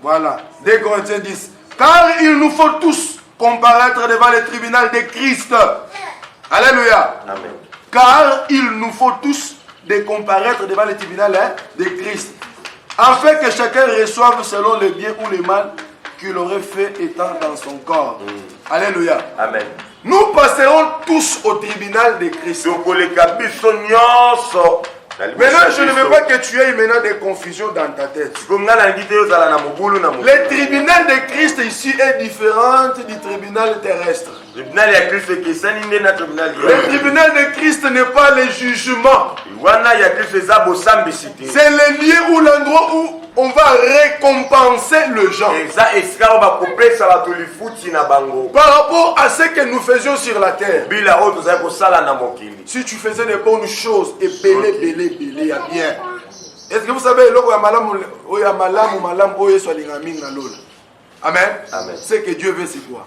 Voilà. 2 Corinthiens 10. Car il nous faut tous comparaître devant le tribunal de Christ. Alléluia. Amen. Car il nous faut tous de comparaître devant le tribunal de Christ. Afin que chacun reçoive selon le bien ou le mal qu'il aurait fait étant dans son corps. Alléluia. Amen. Nous passerons tous au tribunal de Christ. Maintenant, je ne veux pas que tu aies maintenant des confusions dans ta tête. Le tribunal de Christ ici est différent du tribunal terrestre. Le tribunal de Christ n'est pas le jugement. C'est le lieu ou l'endroit où on va récompenser le gens par rapport à ce que nous faisions sur la terre. Si tu faisais des bonnes choses et belé, bien. Est-ce que vous savez Amen. Amen. Ce que Dieu veut, c'est quoi?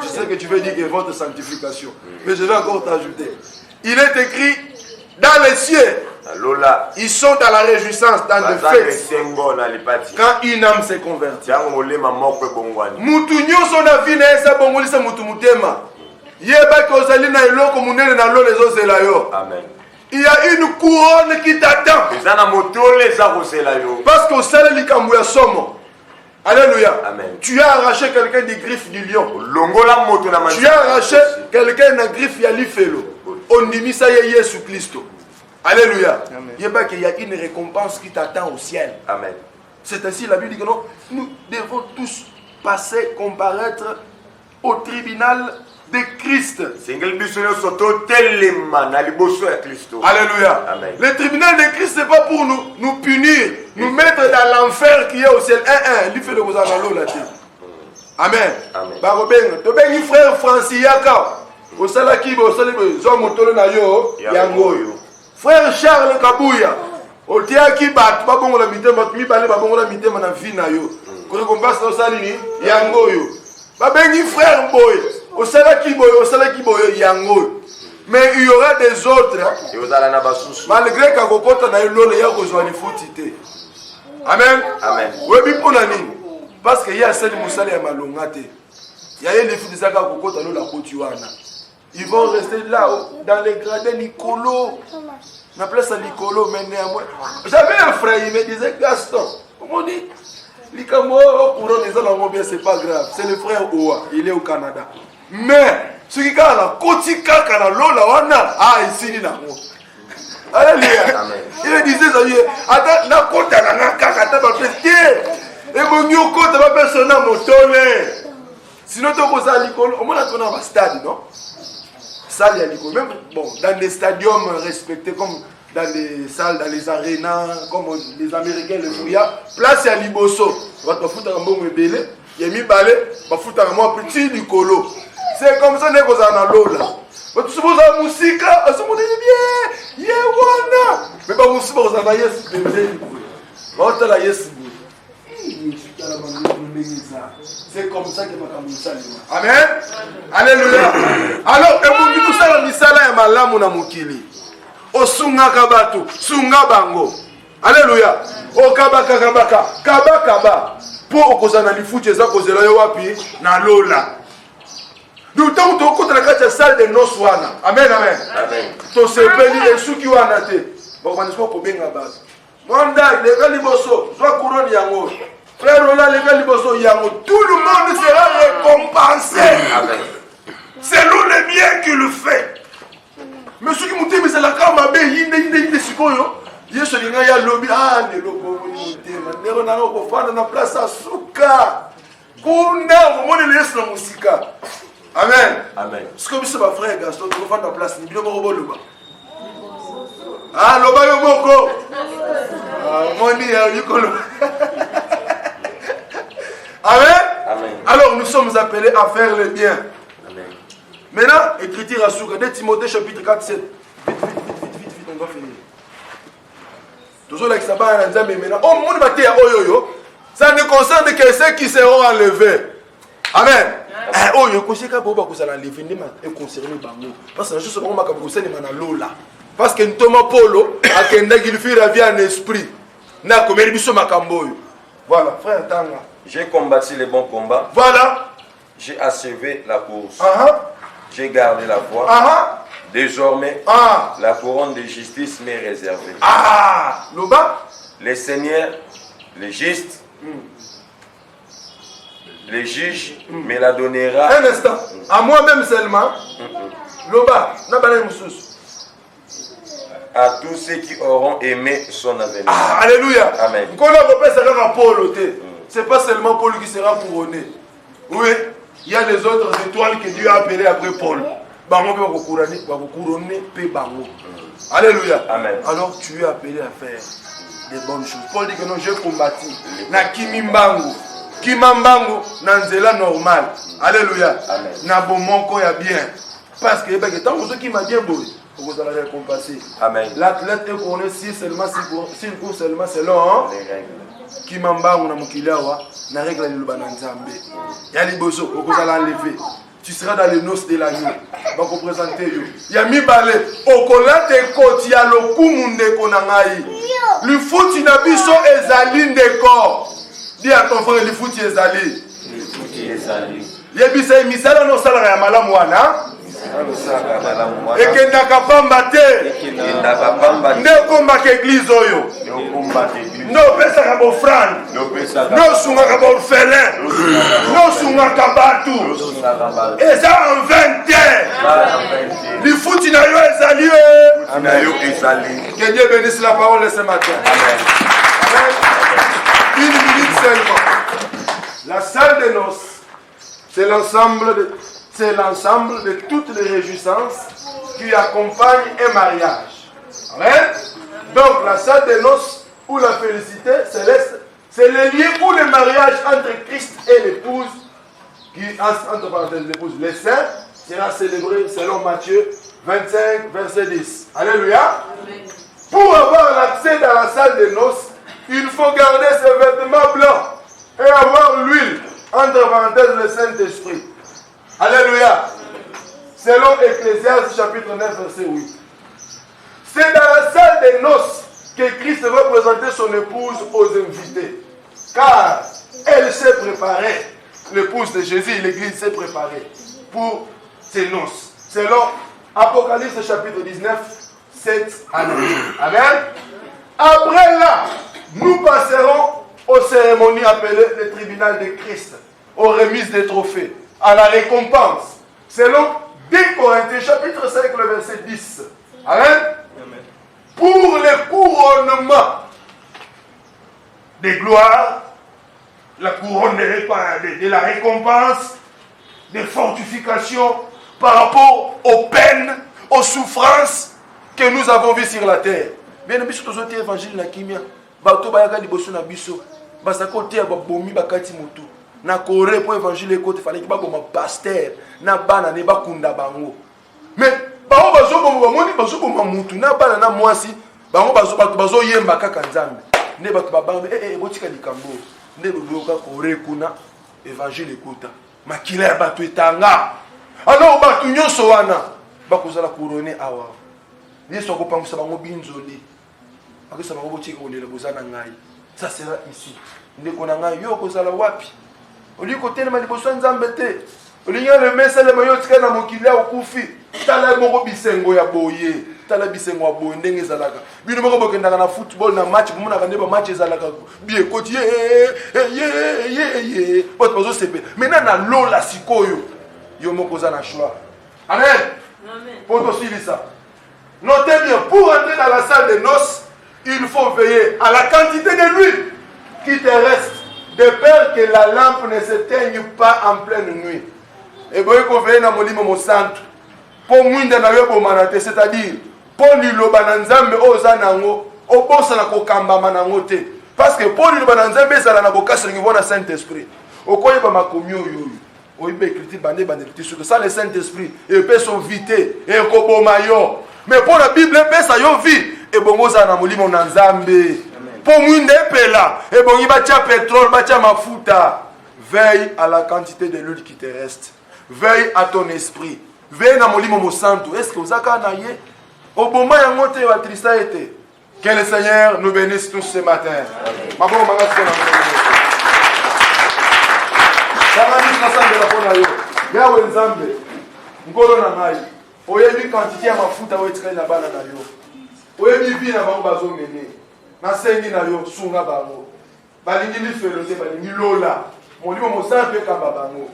Je sais que tu veux dire que votre sanctification, mais je vais encore t'ajouter. Il est écrit dans les cieux. Ils sont dans la réjouissance, dans le fait. Quand une âme s'est convertie. Amen. Il y a une couronne qui t'attend. Parce qu'au salaire du Kambouya Somo. Alléluia. Amen. Tu as arraché quelqu'un des griffes du lion. Tu as arraché quelqu'un des griffes Yalifelo. On dit ça Jésus Christ. Alléluia. Il y a une récompense qui t'attend au ciel. Amen. C'est ainsi la Bible dit que non, nous devons tous passer, comparaître au tribunal de Christ. Alléluia. Amen. Le tribunal de Christ, ce n'est pas pour nous punir, nous mettre dans l'enfer qui est au ciel. Il fait le gouvernement là. Amen. Amen. Tu frère Francis Yaka. Au salaki, au salaki, Zomotolo na yo, Yangoyo. Frère Charles Kabouya. Au tiaki bat, babongo la mité, mi balé babongo la mité, mana vie na yo. Quand on passe au salini, Yangoyo. Babengi frère boy. Au salaki boy, Yangoyo. Mais il y aura des autres. Malgré qu'Akokota na yo, il y a besoin de foutité. Amen. Amen. Oui, pour la ligne. Parce qu'il y a celle qui est malongate. Il y a des filles qui sont la Kotuana. Ils vont rester là, dans les gradins Nicolo. On appelle ça Nicolo, mais néanmoins. J'avais un frère, il me disait Gaston. Comment on dit? L'Ikamo, c'est pas grave. C'est le frère Oua, il est au Canada. Mais, ce qui est là, Kotika, Kanalola, Wana, ici, il est là. Alléluia. Il me disait, attends, na kota na kaka ta ba peste. Et mon yoko ta ba persona motole. Sinon tu cause à l'école, on a tourné à stade, non? Salle à l'école, même bon, dans des stadiums respectés comme dans les salles, dans les arénas, comme les Américains le font. Il y a place à Liboso. On va te foutre un bon belé. Il y a mis balai, on va foutre un moi petit du colo. C'est comme ça qu'on a dans l'eau là. Mais tu supposes la musique, on se dit bien, Yewana. Mais pas musique, on a yes, on a yes. C'est comme ça que ma Amen. Alléluia. Alors, et mon tout ça, la misala ya malamu na mukili. Osunga kabatu, sunga bango. Alléluia. Okabaka kabaka, kabaka. Pour okozana lifuche za kozela yo wapi na lola. Nous sommes contre la salle de Noswana. Amen, amen. Amen. To se peli et ceux qui ont anaté. Bon, on est pas pour bien la base. Manda, les gars liboso, soit couronne yango. Frère Roland, les gars liboso yango. Tout le monde sera récompensé. Amen. Selon le bien qu'il fait. Mais ceux qui m'ont dit, mais c'est la carte, mais il est sikoyo. Yesu linga ya lobby, le lobo mutema. Nero na ko fana na place asuka. Kuna momone le Yesu na musika. Amen. Amen. C'est comme ça, ma frère Gaston, tu vas faire ta place. Ni bien qu'on le bas. Ah, le bas est boko. Mon Dieu, Amen. Amen. Alors, nous sommes appelés à faire le bien. Amen. Maintenant, écriture à Souka, 2 Timothée chapitre 4, 7. Vite, on va finir. Toujours là, ça va maintenant. Oh, mon Dieu, ça ne concerne que ceux qui seront enlevés. Amen. Oh, je sais que vous avez enlevé et concerné Bango. Parce que je sais que vous avez concerné Lola. Parce que Thomas Polo a qu'il fait la vie en esprit. Na comme il Makamboyo. Voilà, frère Tanga. J'ai combattu les bons combats. Voilà. J'ai achevé la course. Ah. J'ai gardé la foi. Ah. Désormais, la couronne de justice m'est réservée. Ah. Loba. Les seigneurs, les justes, les juges me la donnera. Un instant. À moi-même seulement. Loba. N'abandonne Moussous. À tous ceux qui auront aimé son avenir. Ah, alléluia. Amen. C'est pas seulement Paul qui sera couronné. Oui, il y a les autres étoiles que Dieu a appelées après Paul. Alléluia. Amen. Alors tu es appelé à faire des bonnes choses. Paul dit que non, j'ai combattu. Na kimimbango. Kimambango, na nzela normal. Alléluia. Amen. Na bomoko ya bien. Parce que tant que qui m'a bien beau. Vous allez récompenser. Amen. L'athlète est couronné si seulement s'il court seulement selon les règles. Qui m'embarque na mukilawa na règle de l'Ubananzambe. Ya liboso okozala enlevé. Tu seras dans les noces de la nuit. Va vous présenter yo. Ya mibale okolate koti ya lokumu ndeko na ngai. Le foot na biso ezali ndeko. Dis à ton frère le foot ezali. Le foot ezali. Yebisa misala no sala ya malamu wana. Ekendaka pamba te nde okombaka eglize oyo nde opesaka bofrande nde osungaka baorphelin nde osungaka bato eza en vain te lifuti na yo ezali que Dieu bénisse la parole de ce matin. Amen. Une minute seulement. La salle de noces, c'est l'ensemble de toutes les réjouissances qui accompagnent un mariage. Amen. Donc la salle de noces ou la félicité céleste, c'est le lieu où le mariage entre Christ et l'épouse, qui entre parenthèses l'épouse, les saints, sera célébré selon Matthieu 25, verset 10. Alléluia. Amen. Pour avoir l'accès dans la salle de noces, il faut garder ses vêtements blancs et avoir l'huile, entre parenthèses le Saint-Esprit. Alléluia. Selon Ecclésiaste chapitre 9 verset 8. C'est dans la salle des noces que Christ va présenter son épouse aux invités. Car elle s'est préparée, l'épouse de Jésus, l'église s'est préparée pour ses noces. Selon Apocalypse chapitre 19, 7 à 9. Amen. Après là, nous passerons aux cérémonies appelées le tribunal de Christ, aux remises des trophées, à la récompense, selon 2 Corinthiens chapitre 5, le verset 10. Amen. Amen. Pour le couronnement des gloires, la couronne de la récompense, des fortifications par rapport aux peines, aux souffrances que nous avons vues sur la terre. Bien aimé, tous les évangiles na kimia, bato bayaka liboso na biso, basako te babomi bakati mutu. Na Corée pour évangile côté fallait que ba boma pasteur na bana ne bakunda bango. Mais bango bazo bomo bamoni bazo boma mutu na bana na mwasi, bango bazo yemba kaka nzambe. Ne bato babambe botika likambo. Ne boyoka Corée kuna évangile kota. Makila ya bato etanga. Alors bato nyonso wana bakozala couronné awa. Yesu akopangisa bango binzoli. Akisa bango botika olela bozana ngai. Ça sera ici. Ndeko na ngai yo kozala wapi? Oli côté na liboso nzambe te. Oli le mesele mayo tika na mokili ya okufi. Tala moko bisengo ya boye. Tala bisengo ya boye ndenge ezalaka. Bino moko bokendaka na football na match bomona ka ndeba match ezalaka. Bien koti Boto bazo sepe. Maintenant na lola sikoyo. Yo moko za na choix. Amen. Amen. Poto silisa. Notez bien, pour entrer dans la salle de noces, il faut veiller à la quantité de l'huile qui te reste, de peur que la lampe ne s'éteigne pas en pleine nuit. Et vous voyez veille dans mon livre mon centre. Pour moi, c'est-à-dire, pour l'Iloba Nanzambe, Ozanango, au bon Sanako Manangote. Parce que pour l'Iloba Nanzambe, c'est la Nabokas qui vont dans Saint-Esprit. Au quoi il va ma communion, il va écrire que ça, le Saint-Esprit, il peut s'inviter, et il mayo. Mais pour la Bible, ça y vie. Et bon, ça na molimo nanzambe. Pour mwinde pela. Et bon, il batia pétrole, batia mafuta. Veille à la quantité de l'huile qui te reste. Veille à ton esprit. Veille na molimo mo santo. Est-ce que vous avez naye? Au bon moment yangote wa trista été. Que le Seigneur nous bénisse tous ce matin. Tanganisi nasambela pona yo. Yawe nzambe. Ngolo na ngai. Oyebi quantité ya mafuta oyetika na bana na yo. Oyebi bi na bango bazomene. Nasengi na yo sunga bango. Balingi lifelo te balingi lola. Molimo mosampe kamba bango.